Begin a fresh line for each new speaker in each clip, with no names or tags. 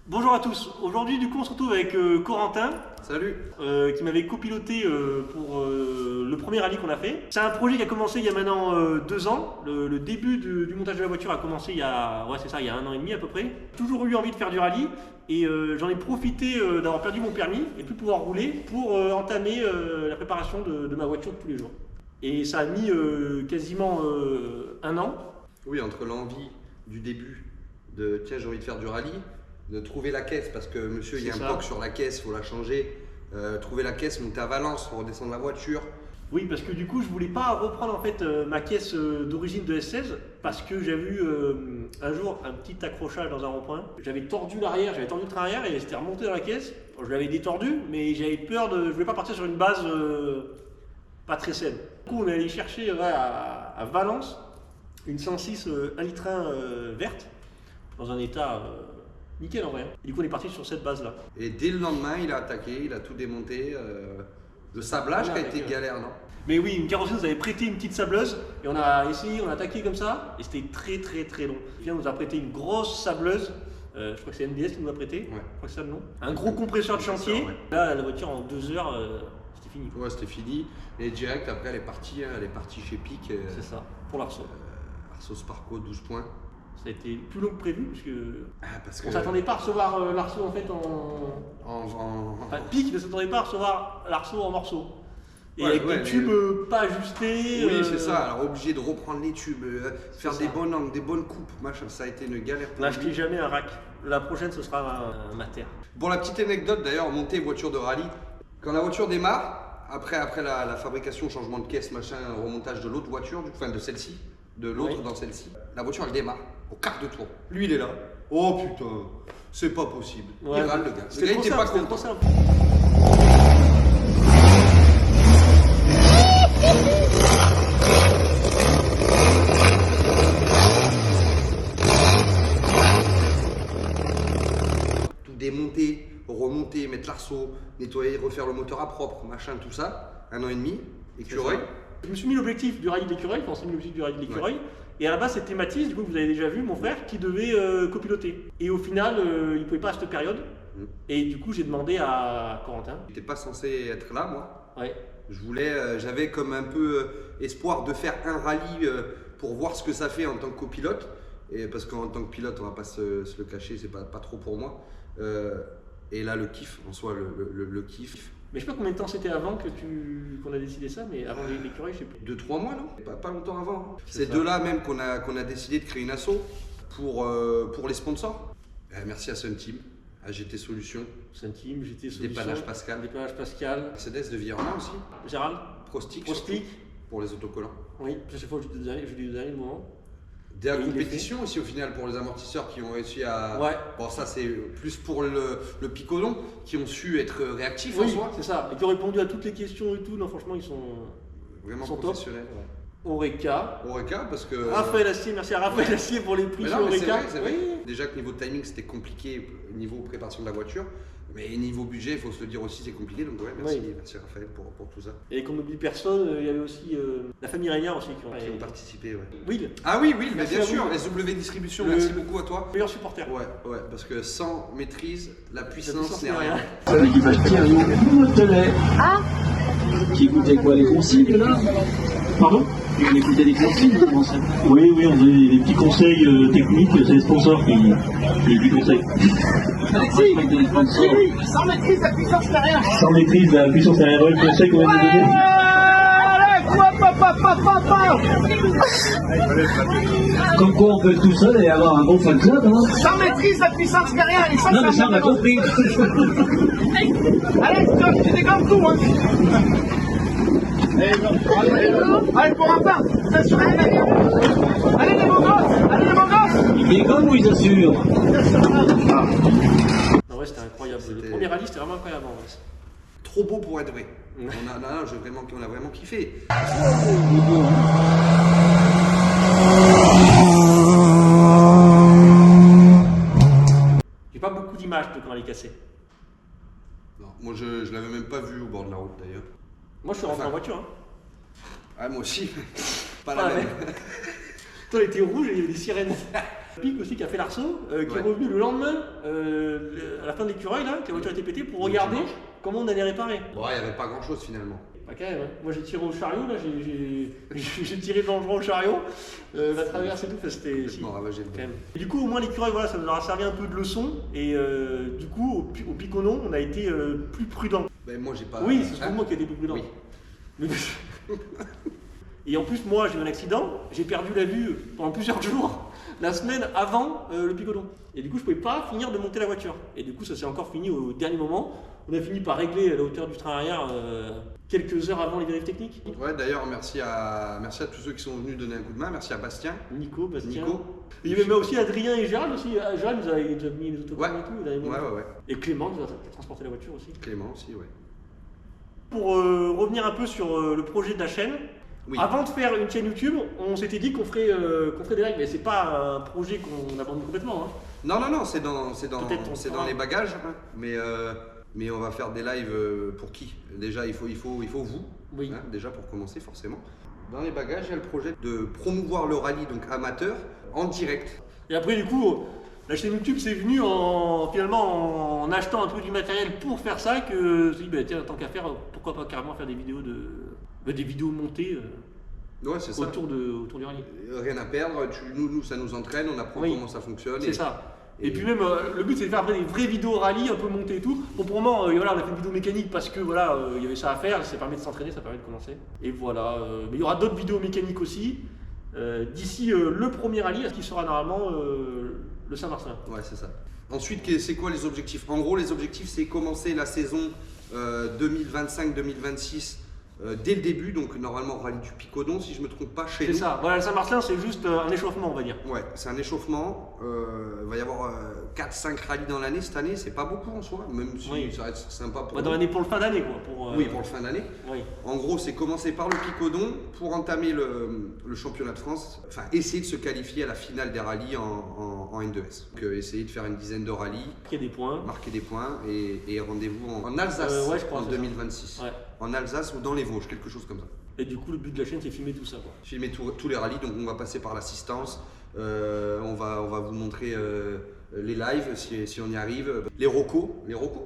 Bonjour à tous, aujourd'hui du coup on se retrouve avec Corentin.
Salut.
Qui m'avait copiloté pour le premier rallye qu'on a fait. C'est un projet qui a commencé il y a maintenant 2 ans. Le début du montage de la voiture a commencé il y a 1 an et demi à peu près. Toujours eu envie de faire du rallye et j'en ai profité d'avoir perdu mon permis et de plus pouvoir rouler pour entamer la préparation de ma voiture de tous les jours. Et ça a mis quasiment 1 an.
Oui, entre l'envie du début de tiens j'ai envie de faire du rallye, de trouver la caisse parce que monsieur il y a un POC sur la caisse, il faut la changer, trouver la caisse, monter à Valence, redescendre la voiture.
Oui, parce que du coup je voulais pas reprendre en fait ma caisse d'origine de S16 parce que j'avais eu un jour un petit accrochage dans un rond-point. J'avais tordu l'arrière, j'avais tordu le train arrière et c'était remonté dans la caisse. Je l'avais détordu mais j'avais peur je voulais pas partir sur une base pas très saine. Du coup on est allé chercher à Valence une 106 1,1 litre verte dans un état nickel en vrai. Et du coup on est parti sur cette base là.
Et dès le lendemain il a attaqué, il a tout démonté. Le sablage qui a été galère, non?
Mais oui, une carrosserie nous avait prêté une petite sableuse et on a essayé, on a attaqué comme ça et c'était très long. Puis on nous a prêté une grosse sableuse, je crois que c'est NDS qui nous a prêté,
ouais.
Je crois que c'est ça le nom. Un gros compresseur de chantier, ouais. Là la voiture en 2 heures, c'était fini.
Ouais, c'était fini et direct après elle est partie chez Pic.
C'est ça, pour l'Arceau.
Arceau Sparco, 12 points.
Ça a été plus long que prévu
parce que
on s'attendait pas à recevoir l'Arceau en fait Enfin, Pic ne s'attendait pas à recevoir l'Arceau en morceaux. Et avec des tubes pas ajustés.
Oui, c'est ça. Alors obligé de reprendre les tubes, faire des bonnes angles, des bonnes coupes. Machin, ça a été une galère.
N'achetez jamais un rack. La prochaine, ce sera un Mater.
Pour la petite anecdote d'ailleurs, monter voiture de rallye, quand la voiture démarre, après la fabrication, changement de caisse, machin, remontage de l'autre voiture, enfin de celle-ci, de l'autre dans celle-ci, la voiture elle démarre au quart de tour. Lui il est là. Oh putain, c'est pas possible.
Ouais,
il râle le gars. Le gars il était pas content. Tout démonter, remonter, mettre l'arceau, nettoyer, refaire le moteur à propre, machin, tout ça. 1 an et demi, écureuil.
Je me suis mis l'objectif du rallye de l'écureuil, enfin on s'est mis l'objectif du rallye de l'écureuil. Ouais. Et à la base c'était Mathis, du coup vous avez déjà vu, mon frère, qui devait copiloter. Et au final, il ne pouvait pas à cette période. Et du coup j'ai demandé à Corentin.
J'étais pas censé être là moi.
Ouais.
J'avais comme un peu espoir de faire un rallye pour voir ce que ça fait en tant que copilote. Et parce qu'en tant que pilote, on va pas se le cacher, c'est pas trop pour moi. Et là le kiff, en soi le kiff.
Mais je sais pas combien de temps c'était avant qu'on a décidé ça, mais avant l'écureuil, je sais plus.
2-3 mois, non? Pas longtemps avant. C'est de là même qu'on a décidé de créer une asso pour les sponsors. Merci à Sunteam, à GT Solutions.
Sunteam, GT Solutions.
Dépannage Pascal. Mercedes de Villorna aussi.
Gérald.
Prostic. Pour les autocollants.
Oui, à chaque fois je dis le moment.
Des compétitions aussi au final pour les amortisseurs qui ont réussi à... Ouais. Bon ça c'est plus pour le picodon qui ont su être réactifs en soi.
C'est ça, et qui ont répondu à toutes les questions et tout. Non franchement ils sont
vraiment professionnels.
Oreca
parce que...
Raphaël Assier, merci à Raphaël Assier pour les prix sur Oreca.
C'est vrai. Déjà que niveau timing c'était compliqué, niveau préparation de la voiture. Mais niveau budget, il faut se le dire aussi, c'est compliqué. Donc ouais, merci Raphaël pour tout ça.
Et qu'on n'oublie personne, il y avait aussi la famille Régnard aussi
qui ont participé. Ouais.
Will.
Ah oui, Will, mais bien sûr, SW Distribution, merci beaucoup à toi.
Meilleur supporter.
Ouais, parce que sans maîtrise, la puissance n'est rien.
C'est l'équipage Thierry, vous tenez. Ah, qui écoutait quoi, les consignes là?
Pardon?
On écoutait des consignes, comment ça?
Oui, on faisait des petits conseils techniques, c'est les sponsors qui les conseils.
Sans maîtrise la puissance derrière.
Sans maîtrise la puissance derrière, le conseil qu'on va nous donner.
Comme quoi on peut être tout seul et avoir un bon fan club, hein.
Sans maîtrise la puissance derrière.
Non mais ça on a compris.
Allez, tu dégommes tout, hein. Allez, pour un pain, ça sur rien à dire. Allez les beaux gosses.
Ils dégomment ou ils assurent?
Non ouais, c'était incroyable. Le premier rallye c'était vraiment incroyable en vrai.
Trop beau pour être vrai. On a vraiment kiffé.
J'ai pas beaucoup d'images de quand elle est cassée.
Non, moi je l'avais même pas vu au bord de la route d'ailleurs.
Moi je suis rentré en voiture.
Ah moi aussi, pas la même.
Toi, il était rouge et il y avait des sirènes. Pic aussi qui a fait l'arceau, qui est revenu le lendemain. fin de l'écureuil, là, que la voiture était pétée, pour regarder comment on allait réparer.
Bon, il n'y avait pas grand chose finalement.
Pas quand même, hein. Moi j'ai tiré au chariot, là, j'ai tiré dangereux au chariot, la traverse et tout, enfin, c'était. Si,
Bon, ravagé le
quand même. Et du coup, au moins l'écureuil, voilà, ça nous aura servi un peu de leçon, et du coup, au Piconon, on a été plus prudent.
Ben, moi, j'ai pas.
Oui, c'est surtout moi qui ai été plus prudent.
Oui.
Mais- Et en plus, moi, j'ai eu un accident, j'ai perdu la vue pendant plusieurs jours, la semaine avant le Piconon. Et du coup, je pouvais pas finir de monter la voiture. Et du coup, ça s'est encore fini au dernier moment. On a fini par régler la hauteur du train arrière quelques heures avant les vérifications techniques.
Ouais, d'ailleurs, merci à tous ceux qui sont venus donner un coup de main. Merci à Bastien.
Nico, Bastien.
Nico.
Il y avait aussi Adrien et Gérald aussi. Gérald nous a déjà mis les autocollants
Ouais.
et tout. il avait mis-
Ouais.
Et Clément nous a transporté la voiture aussi.
Clément aussi, ouais.
Pour revenir un peu sur le projet de la chaîne,
Oui.
avant de faire une chaîne YouTube, on s'était dit qu'on ferait des lives, mais c'est pas un projet qu'on abandonne complètement. Hein.
Non, c'est
Peut-être on
dans
fera.
les bagages, hein. Mais on va faire des lives pour qui? Déjà, il faut vous,
Oui.
hein, déjà pour commencer forcément. Dans les bagages, il y a le projet de promouvoir le rallye donc amateur en direct.
Et après, du coup, la chaîne YouTube c'est venu finalement en achetant un peu du matériel pour faire ça, que je me suis dit, bah, tiens, tant qu'à faire, pourquoi pas carrément faire des vidéos des vidéos montées
Ouais, c'est ça.
autour du rallye.
Rien à perdre, nous, ça nous entraîne, on apprend
Oui.
comment ça fonctionne.
C'est ça. Et puis même, le but c'est de faire après des vraies vidéos rallye, un peu montées et tout. Bon, pour le moment, voilà, on a fait une vidéo mécanique parce que voilà, il y avait ça à faire, ça permet de s'entraîner, ça permet de commencer. Et voilà, mais il y aura d'autres vidéos mécaniques aussi, d'ici le premier rallye, qui sera normalement le Saint-Marcelin.
Ouais, c'est ça. Ensuite, c'est quoi les objectifs? En gros, les objectifs, c'est commencer la saison 2025-2026 dès le début, donc normalement rallye du Picodon, si je me trompe pas, chez
C'est
nous.
ça, voilà, le Saint-Marcelin c'est juste un échauffement, on va dire.
Ouais, c'est un échauffement. Il va y avoir 4-5 rallyes dans l'année cette année, c'est pas beaucoup en soi, même si
Oui.
ça va être sympa pour
Bah, dans
nous.
l'année pour le fin d'année, quoi.
Oui, pour le fin d'année.
Oui.
En gros, c'est commencer par le Picodon pour entamer le championnat de France, enfin essayer de se qualifier à la finale des rallyes en N2S. Donc essayer de faire une dizaine de rallyes,
Il y a des points.
marquer des points et rendez-vous en Alsace
Ouais, je crois,
en
c'est ça.
2026.
Ouais.
En Alsace ou dans les Vosges, quelque chose comme ça.
Et du coup, le but de la chaîne c'est filmer tout ça, quoi.
Filmer tous les rallyes, donc on va passer par l'assistance, on va vous montrer les lives si on y arrive, les rocos,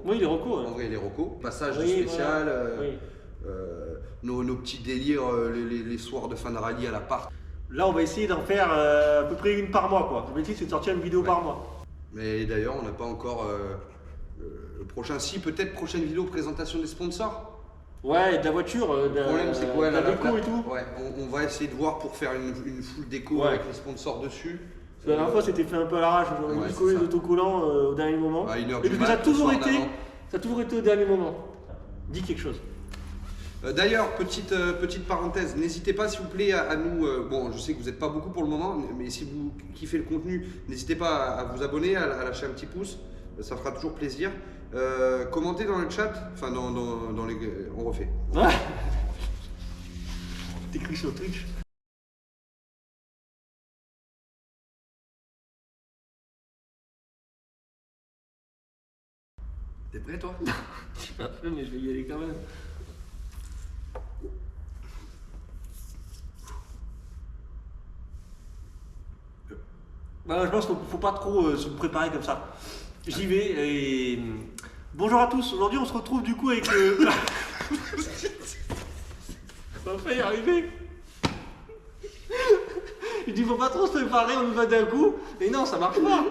Oui, les recos.
en vrai les rocos, passage
Oui,
spécial,
voilà. Oui.
nos petits délires les soirs de fin de rallye à l'appart.
Là, on va essayer d'en faire à peu près une par mois, quoi. L'objectif c'est de sortir une vidéo par mois.
Mais d'ailleurs on n'a pas encore le prochain, si peut-être prochaine vidéo présentation des sponsors.
Ouais, de la voiture,
Le problème c'est quoi
de la
la
déco et tout.
Ouais, on va essayer de voir pour faire une full déco
Ouais.
avec les sponsors dessus.
Parce que la dernière fois, c'était fait un peu à l'arrache. On a
Ouais,
dû
c'est
coller
ça.
les autocollants au dernier moment.
À 1h
Et
du
puis ça a
mat,
toujours
le soir
été,
d'avant.
au dernier moment. Dis quelque chose.
D'ailleurs, petite parenthèse, n'hésitez pas s'il vous plaît à nous, bon je sais que vous n'êtes pas beaucoup pour le moment, mais si vous kiffez le contenu, n'hésitez pas à vous abonner, à lâcher un petit pouce, ça fera toujours plaisir. Commentez dans le chat, enfin dans les... on refait.
Ouais. T'écris sur Twitch.
T'es prêt toi?
Mais je vais y aller quand même. Bah, je pense qu'il ne faut pas trop se préparer comme ça. J'y vais et... Bonjour à tous, aujourd'hui on se retrouve du coup avec on va pas y arriver. Il dit faut pas trop se préparer, on y va d'un coup. Mais non, ça marche pas.